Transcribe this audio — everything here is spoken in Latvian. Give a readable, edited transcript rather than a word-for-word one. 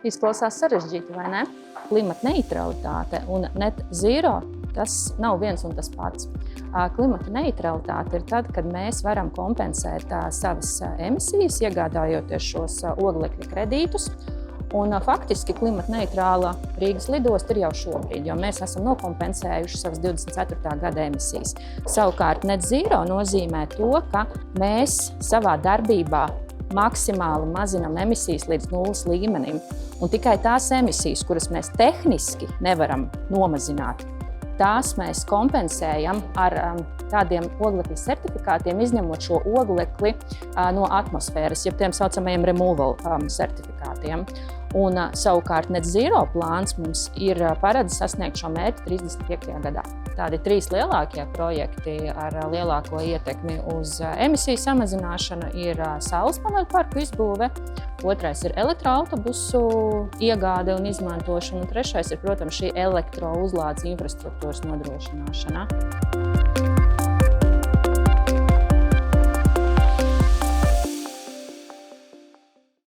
Izklausās sarežģīti, vai ne? Klimata neutralitāte un net zero, tas nav viens un tas pats. Klimata neutralitāte ir tad, kad mēs varam kompensēt savas emisijas, iegādājoties šos oglekļa kredītus. Un faktiski klimata neitrāla Rīgas lidosta ir jau šobrīd, jo mēs esam nokompensējuši savas 24. gada emisijas. Savukārt net zero nozīmē to, ka mēs savā darbībā maksimāli mazinam emisijas līdz nulles līmenim. Un tikai tās emisijas, kuras mēs tehniski nevaram nomazināt, tās mēs kompensējam ar tādiem oglekļa certifikātiem, izņemot šo oglekli no atmosfēras, jeb tiem saucamajiem removal certifikātiem. Un savukārt net zero plāns mums ir paredz sasniegt šo mērķi 35. gadā. Tādi 3 lielākie projekti ar lielāko ietekmi uz emisiju samazināšanu ir saules paneļu parku izbūve, otrais ir elektroautobusu iegāde un izmantošana, un trešais ir, protams, šī elektrouzlādes infrastruktūras nodrošināšana.